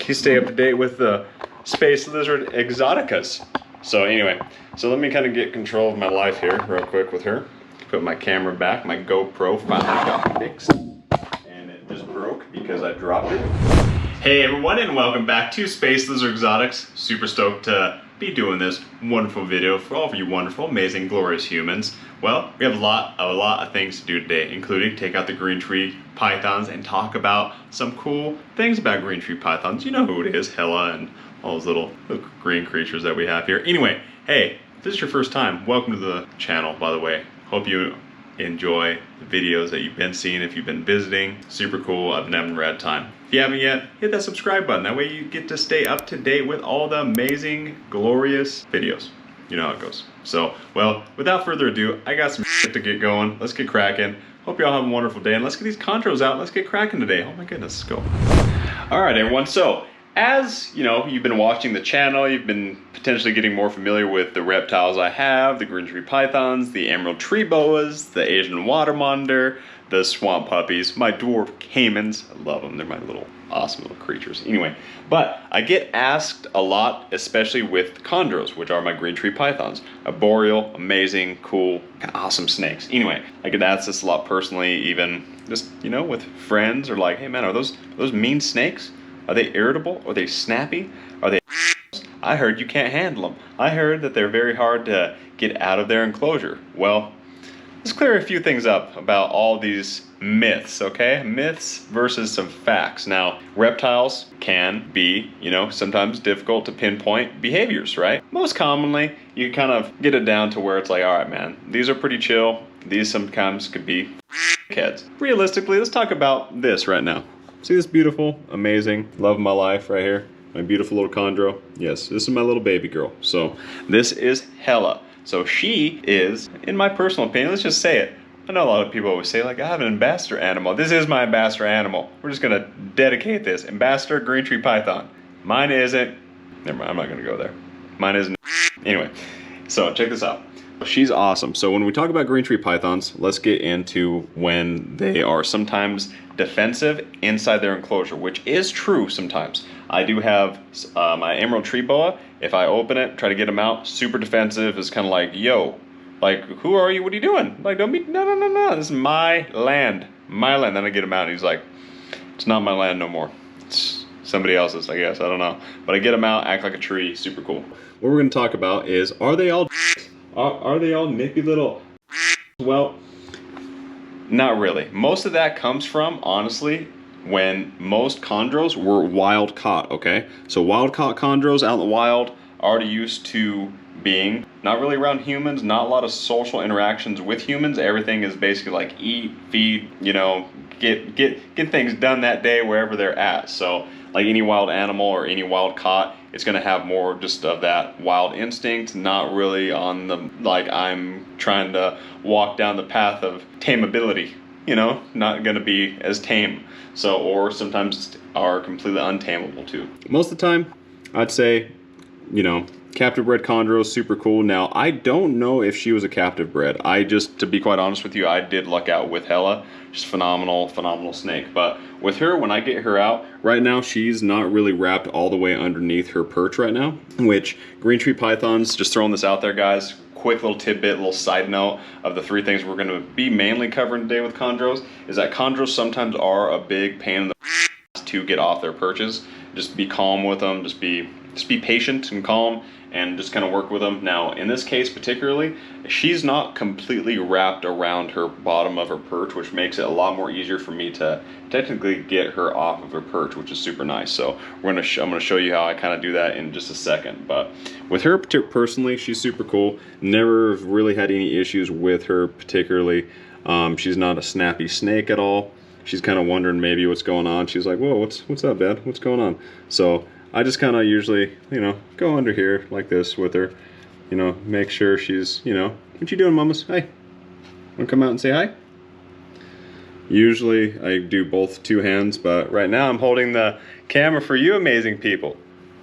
you stay up to date with the space lizard exoticas. So anyway, so let me kind of get control of my life here real quick with her. Put my camera back. My GoPro finally got fixed, and it just broke because I dropped it. Hey everyone, and welcome back to Space Lizard Exotics. Super stoked to be doing this wonderful video for all of you wonderful, amazing, glorious humans. Well, we have a lot of things to do today, including take out the green tree pythons and talk about some cool things about green tree pythons. You know who it is, Hella and all those little green creatures that we have here. Anyway, hey, if this is your first time, welcome to the channel, by the way. Hope you enjoy the videos that you've been seeing if you've been visiting. Super cool. I've been having a rad time. If you haven't yet, hit that subscribe button. That way you get to stay up to date with all the amazing, glorious videos. You know how it goes. So, well, without further ado, I got some shit to get going. Let's get cracking. Hope you all have a wonderful day, and let's get these chondros out. Let's get cracking today. Oh my goodness, let's go. All right, everyone. So, as you know, you've been watching the channel, you've been potentially getting more familiar with the reptiles I have, the green tree pythons, the emerald tree boas, the Asian water monitor, the swamp puppies, my dwarf caimans. I love them. They're my little awesome little creatures. Anyway, but I get asked a lot, especially with chondros, which are my green tree pythons. Arboreal, amazing, cool, awesome snakes. Anyway, I get asked this a lot personally, even just, you know, with friends, or like, hey man, are those mean snakes? Are they irritable? Are they snappy? Are they... I heard you can't handle them. I heard that they're very hard to get out of their enclosure. Well, let's clear a few things up about all these myths, okay? Myths versus some facts. Now, reptiles can be, you know, sometimes difficult to pinpoint behaviors, right? Most commonly, you kind of get it down to where it's like, all right, man, these are pretty chill. These sometimes could be heads. Realistically, let's talk about this right now. See this beautiful, amazing, love of my life right here? My beautiful little chondro. Yes, this is my little baby girl. So this is Hella. So she is, in my personal opinion, let's just say it. I know a lot of people always say, like, I have an ambassador animal. This is my ambassador animal. We're just gonna dedicate this. Ambassador green tree python. Mine isn't, never mind, I'm not gonna go there. Mine isn't. Anyway, so check this out. She's awesome. So when we talk about green tree pythons, let's get into when they are sometimes defensive inside their enclosure, which is true sometimes. I do have my emerald tree boa. If I open it, try to get him out, super defensive. It's kind of like, yo, like, who are you? What are you doing? Like, don't be, no. This is my land, my land. Then I get him out and he's like, it's not my land no more. It's somebody else's, I guess. I don't know. But I get him out, act like a tree, super cool. What we're going to talk about is, are they all nippy little? Well, not really. Most of that comes from, honestly, when most chondros were wild caught, okay? So wild caught chondros out in the wild, already used to being not really around humans, not a lot of social interactions with humans. Everything is basically like eat, feed, you know, get things done that day wherever they're at. So like any wild animal or any wild caught, it's gonna have more just of that wild instinct, not really on the, like, I'm trying to walk down the path of tameability, you know, not gonna be as tame. So, or sometimes are completely untamable too. Most of the time, I'd say, you know, captive bred chondro is super cool. Now, I don't know if she was a captive bred. I just, to be quite honest with you, I did luck out with Hella. She's phenomenal snake. But with her, when I get her out, right now she's not really wrapped all the way underneath her perch right now, which green tree pythons, just throwing this out there, guys, quick little tidbit, little side note of the three things we're going to be mainly covering today with chondros, is that chondros sometimes are a big pain in the to get off their perches. Just be calm with them, just be patient and calm, and just kind of work with them. Now, in this case particularly, she's not completely wrapped around her bottom of her perch, which makes it a lot more easier for me to technically get her off of her perch, which is super nice. So I'm gonna show you how I kind of do that in just a second. But with her personally, she's super cool. Never really had any issues with her particularly. She's not a snappy snake at all. She's kind of wondering maybe what's going on. She's like, whoa, what's up, Dad? What's going on? So I just kind of usually, you know, go under here like this with her, you know, make sure she's, you know, what you doing, mamas? Hey, wanna come out and say hi? Usually I do both two hands, but right now I'm holding the camera for you amazing people.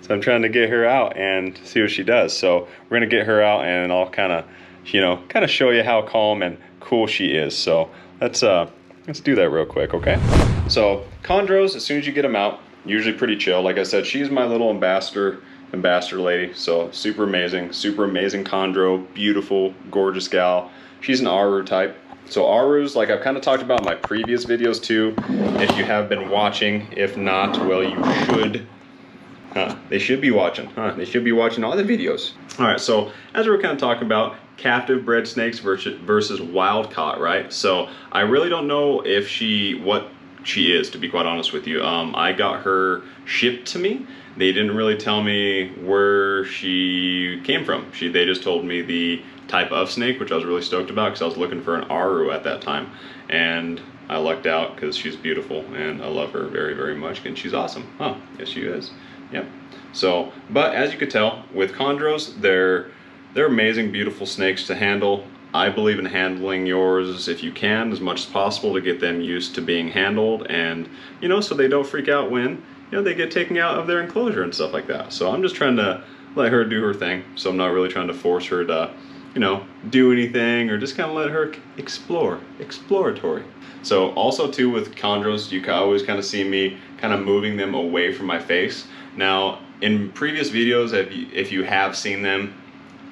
So I'm trying to get her out and see what she does. So we're gonna get her out and I'll kind of, you know, show you how calm and cool she is. So let's do that real quick, okay? So chondros, as soon as you get them out, Usually pretty chill. Like I said, she's my little ambassador lady. So super amazing chondro, beautiful, gorgeous gal. She's an Aru type. So Arus, like I've kind of talked about in my previous videos too, if you have been watching. If not, well, you should. They should be watching. They should be watching all the videos. All right, so as we were kind of talking about captive bred snakes versus wild caught, right? So I really don't know if what she is, to be quite honest with you. I got her shipped to me. They didn't really tell me where she came from. They just told me the type of snake, which I was really stoked about because I was looking for an Aru at that time. And I lucked out because she's beautiful and I love her very, very much, and she's awesome. Yes, she is. Yep. So, but as you could tell, with chondros, they're amazing, beautiful snakes to handle. I believe in handling yours if you can, as much as possible, to get them used to being handled, and so they don't freak out when they get taken out of their enclosure and stuff like that. So I'm just trying to let her do her thing. So I'm not really trying to force her to do anything, or just kind of let her exploratory. So also too with chondros, you can always kind of see me kind of moving them away from my face. Now in previous videos, if you have seen them,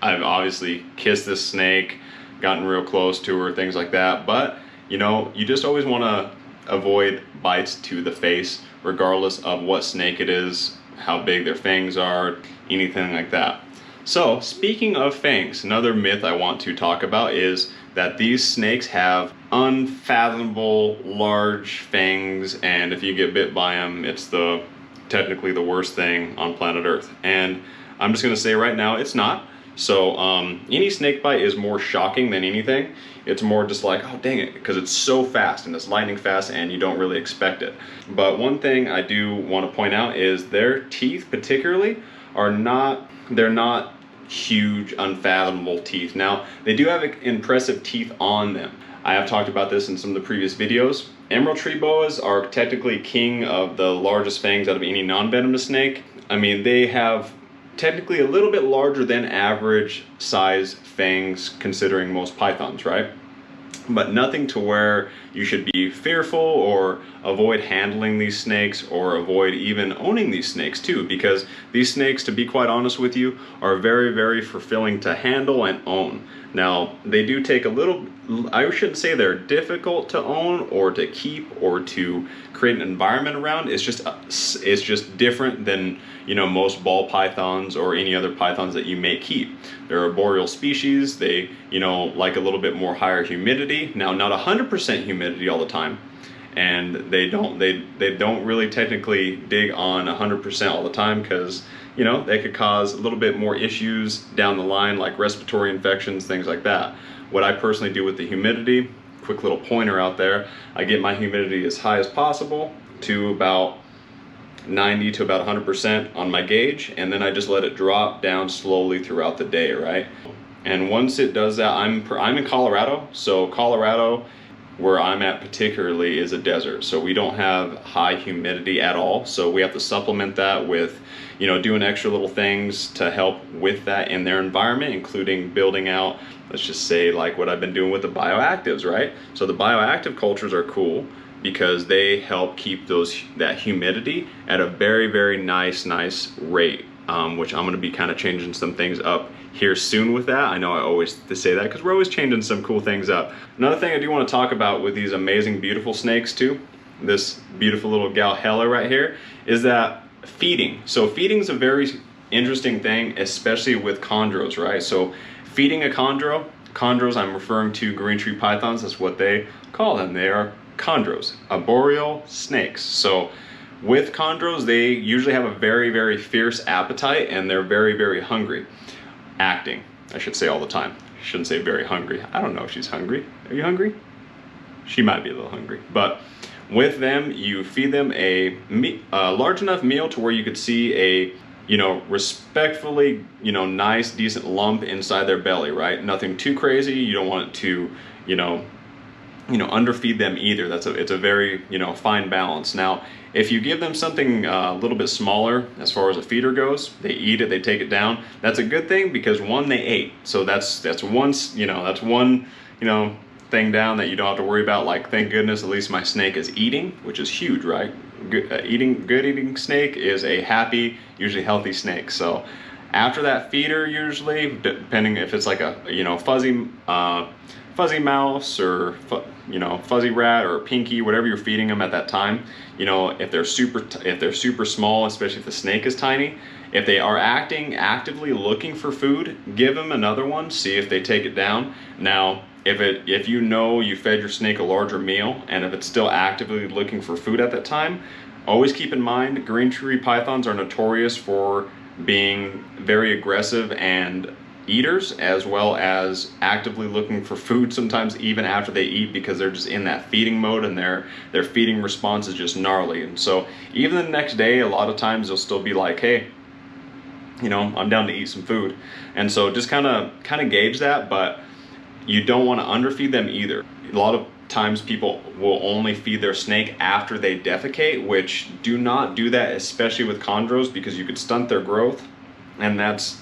I've obviously kissed this snake, gotten real close to her, things like that. But you just always want to avoid bites to the face, regardless of what snake it is, how big their fangs are, anything like that. So speaking of fangs, another myth I want to talk about is that these snakes have unfathomable large fangs, and if you get bit by them, it's technically the worst thing on planet Earth. And I'm just gonna say right now, it's not. So any snake bite is more shocking than anything. It's more just like, oh dang it, because it's so fast and it's lightning fast and you don't really expect it. But one thing I do want to point out is their teeth particularly they're not huge, unfathomable teeth. Now, they do have impressive teeth on them. I have talked about this in some of the previous videos. Emerald tree boas are technically king of the largest fangs out of any non-venomous snake. I mean, they have technically a little bit larger than average size fangs considering most pythons, right? But nothing to where you should be fearful or avoid handling these snakes or avoid even owning these snakes too, because these snakes, to be quite honest with you, are very, very fulfilling to handle and own. Now, they do take a little, I shouldn't say they're difficult to own or to keep or to create an environment around. It's just different than most ball pythons or any other pythons that you may keep. They're arboreal species. They like a little bit more higher humidity. Now, not 100% humidity all the time, and they don't really technically dig on 100% all the time, because they could cause a little bit more issues down the line, like respiratory infections, things like that. What I personally do with the humidity, quick little pointer out there, I get my humidity as high as possible to about 90 to about 100% on my gauge, and then I just let it drop down slowly throughout the day, right? And once it does that, I'm in Colorado, so Colorado, where I'm at particularly, is a desert, so we don't have high humidity at all. So we have to supplement that with doing extra little things to help with that in their environment, including building out, let's just say, like what I've been doing with the bioactives, right? So the bioactive cultures are cool because they help keep that humidity at a very, very nice rate, which I'm going to be kind of changing some things up here soon with that. I know I always say that because we're always changing some cool things up. Another thing I do want to talk about with these amazing, beautiful snakes too, this beautiful little gal Hella right here, is that feeding. So feeding is a very interesting thing, especially with chondros, right? So feeding a chondros, I'm referring to green tree pythons, that's what they call them. They are chondros, arboreal snakes. So with chondros, they usually have a very, very fierce appetite, and they're very, very hungry. Acting, I should say, all the time. I shouldn't say very hungry. I don't know if she's hungry. Are you hungry? She might be a little hungry. But with them, you feed them a large enough meal to where you could see a respectfully, nice, decent lump inside their belly, right? Nothing too crazy. You don't want it to, underfeed them either. It's a very, fine balance. Now, if you give them something a little bit smaller as far as a feeder goes, they eat it, they take it down. That's a good thing because one, they ate. So that's one thing down that you don't have to worry about, like, thank goodness at least my snake is eating, which is huge, right? Good eating snake is a happy, usually healthy snake. So after that feeder, usually, depending if it's like a, you know, fuzzy mouse or, you know, fuzzy rat or pinky, whatever you're feeding them at that time, you know, if they're super small, especially if the snake is tiny, if they are actively looking for food, give them another one, see if they take it down. Now, if you know you fed your snake a larger meal, and if it's still actively looking for food at that time, always keep in mind green tree pythons are notorious for being very aggressive and eaters, as well as actively looking for food sometimes even after they eat, because they're just in that feeding mode and their feeding response is just gnarly. And so even the next day, a lot of times they'll still be like, hey, you know, I'm down to eat some food. And so just kind of gauge that, but you don't want to underfeed them either. A lot of times people will only feed their snake after they defecate, which do not do that, especially with chondros, because you could stunt their growth, and that's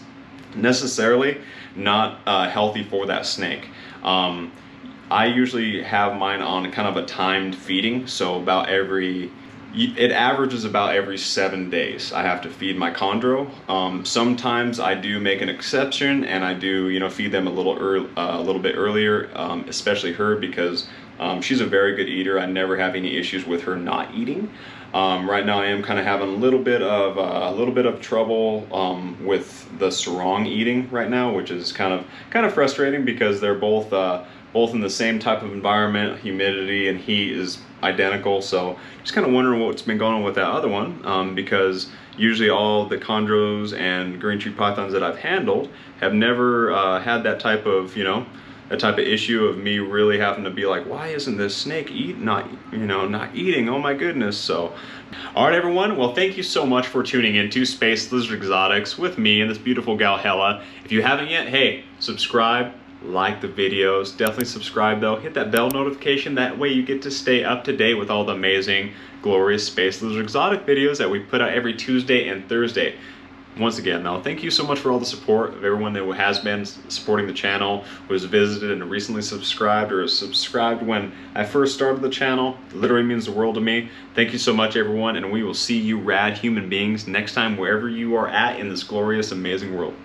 necessarily not healthy for that snake. I usually have mine on kind of a timed feeding, so it averages about every 7 days I have to feed my chondro. Sometimes I do make an exception and I do, you know, feed them a little bit earlier, especially her, because she's a very good eater. I never have any issues with her not eating. Right now I am kind of having a little bit of trouble with the sarong eating right now, which is kind of frustrating, because they're both in the same type of environment. Humidity and heat is identical, so just kind of wondering what's been going on with that other one, because usually all the chondros and green tree pythons that I've handled have never had that type of, you know, that type of issue of me really having to be like, why isn't this snake not eating? Oh my goodness. So, all right, everyone. Well, thank you so much for tuning in to Space Lizard Exotics with me and this beautiful gal Hella. If you haven't yet, hey, subscribe, like the videos. Definitely subscribe though. Hit that bell notification. That way you get to stay up to date with all the amazing, glorious Space Lizard Exotic videos that we put out every Tuesday and Thursday. Once again, though, thank you so much for all the support of everyone that has been supporting the channel, who has visited and recently subscribed, or subscribed when I first started the channel. It literally means the world to me. Thank you so much, everyone, and we will see you rad human beings next time, wherever you are at in this glorious, amazing world.